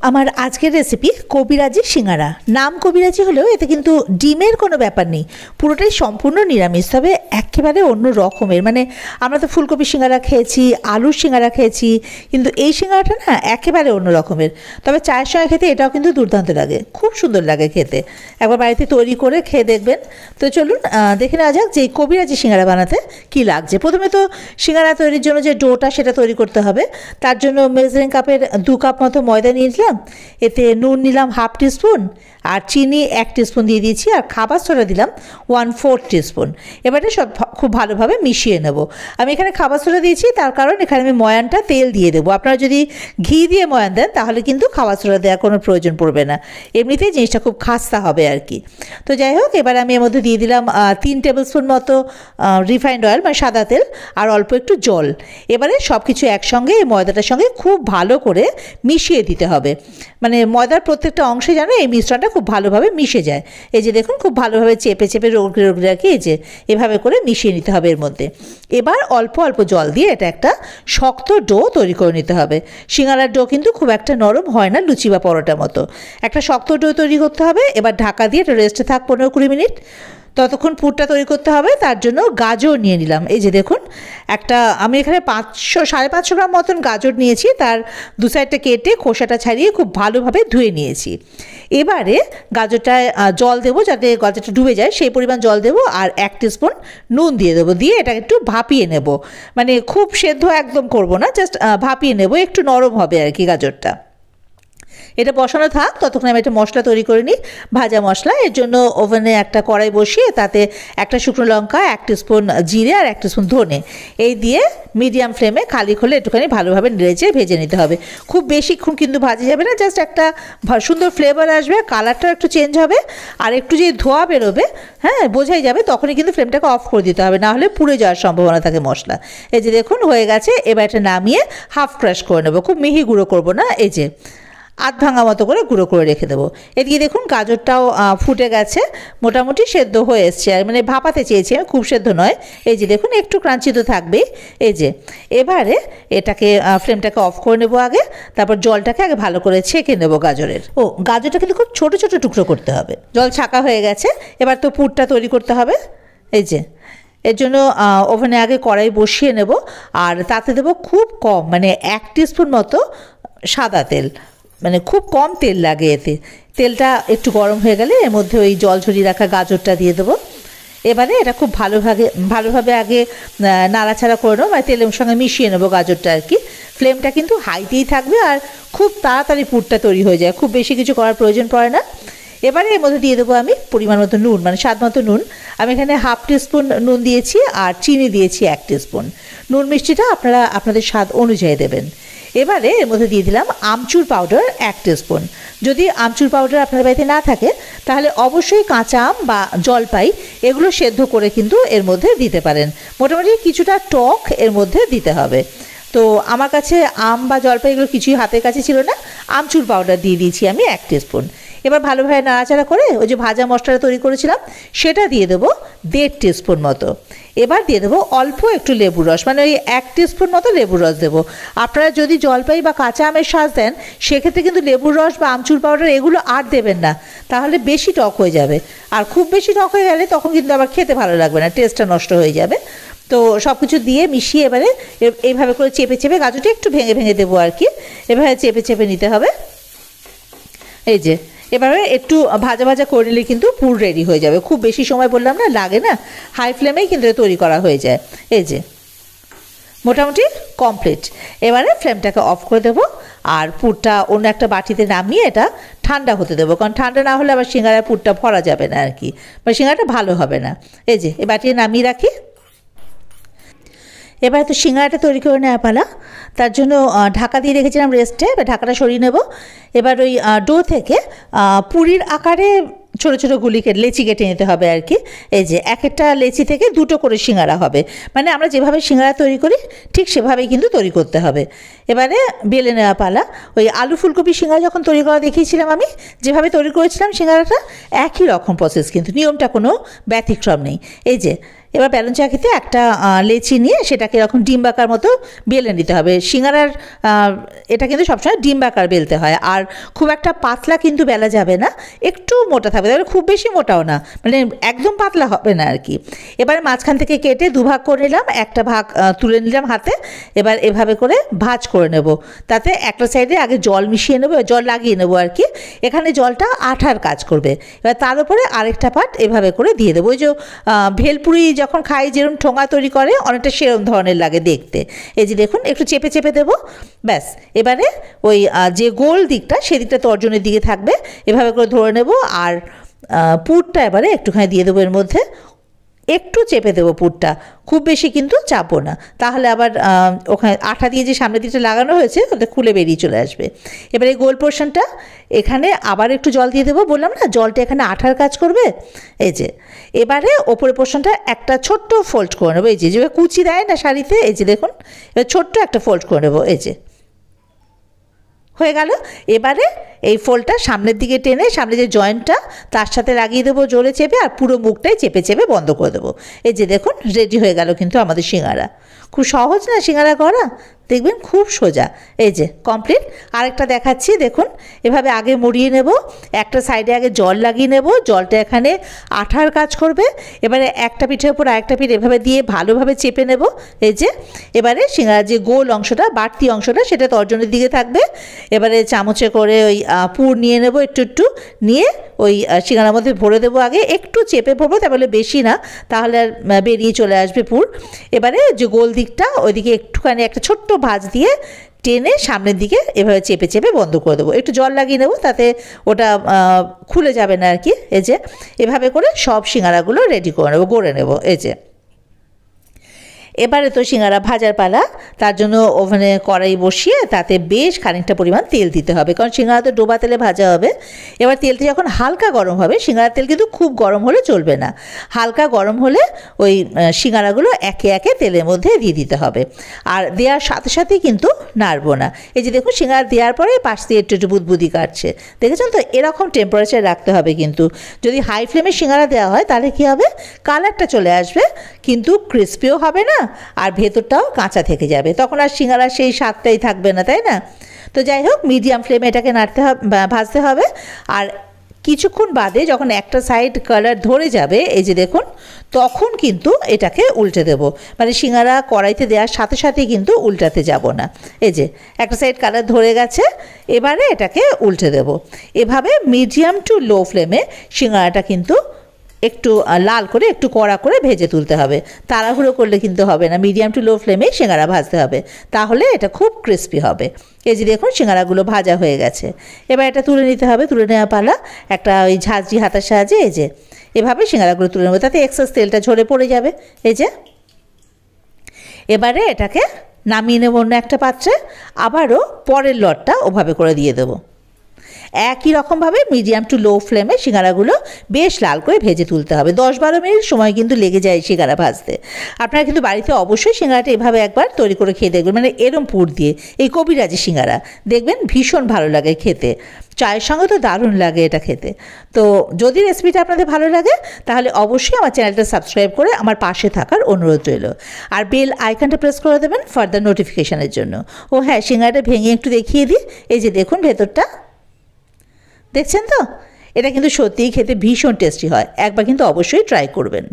আমার আজকের রেসিপি কবিরাজি সিঙ্গারা। নাম কবিরাজি হলেও এতে কিন্তু ডিমের কোনো ব্যাপার নেই, পুরোটাই সম্পূর্ণ নিরামিষ, তবে একেবারে অন্য রকমের। মানে আমরা তো ফুলকপি সিঙ্গারা খেয়েছি, আলুর সিঙ্গারা খেয়েছি, কিন্তু এই সিঙ্গারাটা না একেবারে অন্য রকমের। তবে চায়ের সঙ্গে খেতে এটাও কিন্তু দুর্দান্ত লাগে, খুব সুন্দর লাগে খেতে। একবার বাড়িতে তৈরি করে খেয়ে দেখবেন। তো চলুন দেখে নেওয়া যাক যে এই কবিরাজি সিঙ্গারা বানাতে কি লাগছে। প্রথমে তো সিঙ্গারা তৈরির জন্য যে ডোটা সেটা তৈরি করতে হবে। তার জন্য মেজারিং কাপের 2 কাপ মতো ময়দা নিয়ে নিলাম, এতে নুন নিলাম 1/2 টিস্পুন, আর চিনি 1 টিস্পুন দিয়ে দিয়েছি, আর খাবার সোডা দিলাম 1/4 টিস্পুন। এবারে সব খুব ভালোভাবে মিশিয়ে নেব। আমি এখানে খাবার সোডা দিয়েছি তার কারণ এখানে আমি ময়ানটা তেল দিয়ে দেবো। আপনারা যদি ঘি দিয়ে ময়ান দেন তাহলে কিন্তু খাবার সোডা দেওয়ার কোনো প্রয়োজন পড়বে না, এমনিতেই জিনিসটা খুব খাস্তা হবে আর কি। তো যাই হোক, এবার আমি এর মধ্যে দিয়ে দিলাম 3 টেবিল স্পুন মতো রিফাইন্ড অয়েল মানে সাদা তেল, আর অল্প একটু জল। এবারে সব কিছু একসঙ্গে এই ময়দাটার সঙ্গে খুব ভালো করে মিশিয়ে দিতে হবে। মানে ময়দার প্রত্যেকটা অংশে যেন এই মিশ্রণটা খুব ভালোভাবে মিশে যায়। এই যে দেখুন, খুব ভালোভাবে চেপে চেপে রগড়ে রগড়ে রাখি, এই যে এভাবে করে মিশিয়ে নিতে হবে এর মধ্যে। এবার অল্প অল্প জল দিয়ে এটা একটা শক্ত ডো তৈরি করে নিতে হবে। সিঙ্গারার ডো কিন্তু খুব একটা নরম হয় না, লুচি বা পরোটার মতো। একটা শক্ত ডো তৈরি করতে হবে। এবার ঢাকা দিয়ে এটা রেস্টে থাক 15-20 মিনিট। ততক্ষণ পুরটা তৈরি করতে হবে। তার জন্য গাজর নিয়ে নিলাম। এই যে দেখুন, আমি এখানে 500-550 গ্রাম মতন গাজর নিয়েছি। তার দু সাইডটা কেটে খোসাটা ছাড়িয়ে খুব ভালোভাবে ধুয়ে নিয়েছি। এবারে গাজরটায় জল দেবো, যাতে গাজরটা ডুবে যায় সেই পরিমাণ জল দেবো, আর 1 টিস্পুন নুন দিয়ে দেবো। দিয়ে এটা একটু ভাপিয়ে নেব। মানে খুব সেদ্ধ একদম করব না, জাস্ট ভাপিয়ে নেব, একটু নরম হবে আর কি গাজরটা। এটা বসানো থাক, ততক্ষণ আমি একটা মশলা তৈরি করে নিই, ভাজা মশলা। এর জন্য ওভেনে একটা কড়াই বসিয়ে তাতে একটা শুকনো লঙ্কা, 1 টিস্পুন জিরে আর 1 টিস্পুন ধনে এই দিয়ে মিডিয়াম ফ্লেমে খালি খোলে একটুখানি ভালোভাবে নেড়ে ভেজে নিতে হবে। খুব বেশিক্ষণ কিন্তু ভাজা যাবে না, জাস্ট একটা সুন্দর ফ্লেভার আসবে, কালারটাও একটু চেঞ্জ হবে, আর একটু যে ধোয়া বেরোবে, হ্যাঁ বোঝাই যাবে, তখনই কিন্তু ফ্লেমটাকে অফ করে দিতে হবে, নাহলে পুড়ে যাওয়ার সম্ভাবনা থাকে মশলা। এই যে দেখুন হয়ে গেছে। এবার এটা নামিয়ে হাফ ক্রাশ করে নেবো, খুব মিহি গুঁড়ো করবো না। এই যে আধ ভাঙা মতো করে গুঁড়ো করে রেখে দেবো। এদিকে দেখুন গাজরটাও ফুটে গেছে, মোটামুটি সেদ্ধ হয়ে এসছে, আর মানে ভাপাতে চেয়েছি আমি, খুব সেদ্ধ নয়। এই যে দেখুন একটু ক্রাঞ্চি তো থাকবেই। এই যে এবারে এটাকে ফ্লেমটাকে অফ করে নেবো আগে, তারপর জলটাকে আগে ভালো করে ছেঁকে নেবো গাজরের। গাজরটা কিন্তু খুব ছোটো ছোটো টুকরো করতে হবে। জল ছাঁকা হয়ে গেছে, এবার তো পুরটা তৈরি করতে হবে। এই যে এর জন্য ওভেনে আগে কড়াই বসিয়ে নেব, আর তাতে দেবো খুব কম, মানে 1 টিস্পুন মতো সাদা তেল। মানে খুব কম তেল লাগে এতে। তেলটা একটু গরম হয়ে গেলে এর মধ্যে ওই জল ঝরিয়ে রাখা গাজরটা দিয়ে দেবো। এবারে এটা খুব ভালোভাবে আগে নাড়াচাড়া করে নেবো, মানে তেলের সঙ্গে মিশিয়ে নেবো গাজরটা আর কি। ফ্লেমটা কিন্তু হাইতেই থাকবে, আর খুব তাড়াতাড়ি পুরটা তৈরি হয়ে যায়, খুব বেশি কিছু করার প্রয়োজন পড়ে না। এবারে এর মধ্যে দিয়ে দেবো আমি পরিমাণ মতো নুন, মানে স্বাদ মতো নুন। আমি এখানে 1/2 টিস্পুন নুন দিয়েছি, আর চিনি দিয়েছি 1 টিস্পুন। নুন মিষ্টিটা আপনারা আপনাদের স্বাদ অনুযায়ী দেবেন। এবারে এর মধ্যে দিয়ে দিলাম আমচুর পাউডার 1 টিস্পুন। যদি আমচুর পাউডার আপনার বাড়িতে না থাকে তাহলে অবশ্যই কাঁচা আম বা জলপাই এগুলো সেদ্ধ করে কিন্তু এর মধ্যে দিতে পারেন। মোটামুটি কিছুটা টক এর মধ্যে দিতে হবে। তো আমার কাছে আম বা জলপাই এগুলো কিছুই হাতের কাছে ছিল না, আমচুর পাউডার দিয়ে দিয়েছি আমি 1 টিস্পুন। এবার ভালোভাবে নাড়াচাড়া করে ওই যে ভাজা মশলাটা তৈরি করেছিলাম সেটা দিয়ে দেবো 1.5 টিস্পুন মতো। এবার দিয়ে দেবো অল্প একটু লেবুর রস, মানে ওই 1 টিস্পুন মতো লেবুর রস দেবো। আপনারা যদি জলপাই বা কাঁচা আমের শাঁস দেন সেক্ষেত্রে কিন্তু লেবুর রস বা আমচুর পাউডার এগুলো আর দেবেন না, তাহলে বেশি টক হয়ে যাবে। আর খুব বেশি টক হয়ে গেলে তখন কিন্তু আবার খেতে ভালো লাগবে না, টেস্টটা নষ্ট হয়ে যাবে। তো সব কিছু দিয়ে মিশিয়ে এবারে এইভাবে করে চেপে চেপে গাজরটা একটু ভেঙে ভেঙে দেবো আর কি, এভাবে চেপে চেপে নিতে হবে। এই যে এবারে একটু ভাজা ভাজা করে নিলে কিন্তু পুর রেডি হয়ে যাবে। খুব বেশি সময় বললাম না, লাগে না, হাই ফ্লেমেই কিন্তু তৈরি করা হয়ে যায়। এই যে মোটামুটি কমপ্লিট। এবারে ফ্লেমটাকে অফ করে দেবো, আর পুরটা অন্য একটা বাটিতে নামিয়ে এটা ঠান্ডা হতে দেবো, কারণ ঠান্ডা না হলে আবার সিঙ্গারার পুরটা ভরা যাবে না আর কি, বা সিঙ্গারাটা ভালো হবে না। এই যে এই বাটিতে নামিয়ে রাখি। এবার তো সিঙ্গারাটা তৈরি করে নেওয়া পালা। তার জন্য ঢাকা দিয়ে রেখেছিলাম রেস্টে, এবার ঢাকাটা সরিয়ে নেব। এবার ওই ডো থেকে পুরির আকারে ছোটো ছোটো লেচি কেটে নিতে হবে আর কি। এই যে এক একটা লেচি থেকে 2টো করে সিঙ্গারা হবে, মানে আমরা যেভাবে সিঙ্গারা তৈরি করি ঠিক সেভাবেই কিন্তু তৈরি করতে হবে। এবারে বেলে নেওয়া পালা। ওই আলু ফুলকপি সিঙ্গারা যখন তৈরি করা দেখিয়েছিলাম আমি, যেভাবে তৈরি করেছিলাম সিঙ্গারাটা একই রকম প্রসেস, কিন্তু নিয়মটা কোনো ব্যতিক্রম নেই। এই যে এবার বেলুন চাকিতে একটা লেচি নিয়ে সেটাকে এরকম ডিম্বাকার মতো বেলে নিতে হবে। সিঙ্গারার এটা কিন্তু সবসময় ডিম্বাকার বেলতে হয়, আর খুব একটা পাতলা কিন্তু বেলা যাবে না, একটু মোটা থাকবে, তাহলে খুব বেশি মোটাও না, মানে একদম পাতলা হবে না আর কি। এবার মাঝখান থেকে কেটে দুভাগ করে নিলাম, একটা ভাগ তুলে নিলাম হাতে। এবার এভাবে করে ভাঁজ করে নেব, তাতে একটা সাইডে আগে জল মিশিয়ে নেবো, জল লাগিয়ে নেবো আর কি। এখানে জলটা আঠার কাজ করবে। এবার তার উপরে আরেকটা পার্ট এভাবে করে দিয়ে দেবো। ওই যে ভেলপুরি যখন খাই যেরকম ঠোঙা তৈরি করে অনেকটা সেরকম ধরনের লাগে দেখতে। এই যে দেখুন একটু চেপে চেপে দেবো, ব্যাস। এবারে ওই যে গোল দিকটা সেদিকটা তর্জনের দিকে থাকবে, এভাবে করে ধরে নেব। আর পুরটা এবারে একটুখানি দিয়ে দেবো এর মধ্যে, একটু চেপে দেবো পুরটা, খুব বেশি কিন্তু চাপো না, তাহলে আবার ওখানে আঠা দিয়ে যে সামনের দিকটা লাগানো হয়েছে ওটা খুলে বেরিয়ে চলে আসবে। এবার এই গোল পোর্শনটা এখানে আবার একটু জল দিয়ে দেবো, বললাম না জলটা এখানে আঠার কাজ করবে। এই যে এবারে ওপরের পোর্শনটা একটা ছোট্ট ফোল্ড করে নেবো, এই যে যেভাবে কুচি দেয় না শাড়িতে, এই যে দেখুন এবার ছোট্ট একটা ফোল্ড করে নেবো, এই যে হয়ে গেল। এবারে এই ফোল্ডটা সামনের দিকে টেনে সামনে যে জয়েন্টটা তার সাথে লাগিয়ে দেবো জোরে চেপে, আর পুরো মুখটাই চেপে চেপে বন্ধ করে দেবো। এই যে দেখুন রেডি হয়ে গেল কিন্তু আমাদের সিঙ্গারা। খুব সহজ না সিঙ্গারা করা, দেখবেন খুব সোজা। এই যে কমপ্লিট। আরেকটা দেখাচ্ছি, দেখুন এভাবে আগে মুড়িয়ে নেব, একটা সাইডে আগে জল লাগিয়ে নেব, জলটা এখানে আঠার কাজ করবে। এবারে একটা পিঠের উপর আরেকটা পিঠ এভাবে দিয়ে ভালোভাবে চেপে নেব। এই যে এবারে সিঙ্গারার যে গোল অংশটা বাড়তি অংশটা সেটা তর্জনের দিকে থাকবে। এবারে চামচে করে ওই পুর নিয়ে নেব, একটু একটু নিয়ে ওই সিঙ্গারার মধ্যে ভরে দেবো। আগে একটু চেপে ভরবো, তাহলে বেশি না, তাহলে আর বেরিয়ে চলে আসবে পুর। এবারে যে গোল দিকটা ওইদিকে একটুখানি একটা ছোট্ট ভাঁজ দিয়ে টেনে সামনের দিকে এভাবে চেপে চেপে বন্ধ করে দেবো। একটু জল লাগিয়ে নেবো, তাতে ওটা খুলে যাবে না আর কি। এই যে এভাবে করে সব সিঙ্গারাগুলো রেডি করে নেবো, গড়ে নেবো। এই যে এবারে তো সিঙ্গারা ভাজার পালা, তার জন্য ওভেনে কড়াই বসিয়ে তাতে বেশ খানিকটা পরিমাণ তেল দিতে হবে, কারণ সিঙ্গারা তো ডোবা তেলে ভাজা হবে। এবার তেলটা যখন হালকা গরম হবে, সিঙ্গারার তেল কিন্তু খুব গরম হলে চলবে না, হালকা গরম হলে ওই সিঙ্গারাগুলো একে একে তেলের মধ্যে দিয়ে দিতে হবে, আর দেওয়ার সাথে সাথেই কিন্তু নাড়বো না। এই যে দেখুন সিঙ্গারা দেওয়ার পরে পাশ দিয়ে একটু একটু বুদবুদি কাটছে, দেখেছেন তো? এরকম টেম্পারেচার রাখতে হবে কিন্তু। যদি হাই ফ্লেমে সিঙ্গারা দেওয়া হয় তাহলে কী হবে, কালারটা চলে আসবে কিন্তু ক্রিস্পিও হবে না, আর ভেতরটাও কাঁচা থেকে যাবে, তখন আর সিঙ্গারা সেই স্বাদটাই থাকবে না, তাই না? তো যাই হোক, মিডিয়াম ফ্লেমে এটাকে নাড়তে হবে, ভাজতে হবে। আর কিছুক্ষণ বাদে যখন একটা সাইড কালার ধরে যাবে, এই যে দেখুন, তখন কিন্তু এটাকে উল্টে দেব, মানে সিঙ্গারা কড়াইতে দেওয়ার সাথে সাথে কিন্তু উল্টাতে যাব না। এই যে একটা সাইড কালার ধরে গেছে, এবারে এটাকে উল্টে দেব। এভাবে মিডিয়াম টু লো ফ্লেমে সিঙ্গারাটা কিন্তু একটু লাল করে একটু কড়া করে ভেজে তুলতে হবে, তাড়াহুড়ো করলে কিন্তু হবে না, মিডিয়াম টু লো ফ্লেমেই সিঙ্গারা ভাজতে হবে, তাহলে এটা খুব ক্রিস্পি হবে। এই যে দেখুন সিঙ্গারাগুলো ভাজা হয়ে গেছে, এবার এটা তুলে নিতে হবে। তুলে নেওয়া পালা, একটা ওই ঝাঁঝরি হাতার সাহায্যে এই যে এভাবে সিঙ্গারাগুলো তুলে নেবো, তাতে এক্সেস তেলটা ঝরে পড়ে যাবে। এই যে এবারে এটাকে নামিয়ে নেব অন্য একটা পাত্রে, আবারও পরের লটটা ওভাবে করে দিয়ে দেবো। একই রকমভাবে মিডিয়াম টু লো ফ্লেমে সিঙ্গারাগুলো বেশ লাল করে ভেজে তুলতে হবে। 10-12 মিনিট সময় কিন্তু লেগে যায় সিঙ্গারা ভাজতে। আপনারা কিন্তু বাড়িতে অবশ্যই সিঙ্গারাটা এভাবে একবার তৈরি করে খেয়ে দেখবেন, মানে এরম পুর দিয়ে এই কবিরাজি সিঙ্গারা দেখবেন ভীষণ ভালো লাগে খেতে, চায়ের সঙ্গে তো দারুণ লাগে এটা খেতে। তো যদি রেসিপিটা আপনাদের ভালো লাগে তাহলে অবশ্যই আমার চ্যানেলটা সাবস্ক্রাইব করে আমার পাশে থাকার অনুরোধ রইল, আর বেল আইকনটা প্রেস করে দেবেন ফার্দার নোটিফিকেশানের জন্য। ও হ্যাঁ, সিঙ্গারাটা ভেঙে একটু দেখিয়ে দিই। এই যে দেখুন ভেতরটা, দেখছেন তো? এটা কিন্তু সত্যিই খেতে ভীষণ টেস্টি হয়, একবার কিন্তু অবশ্যই ট্রাই করবেন।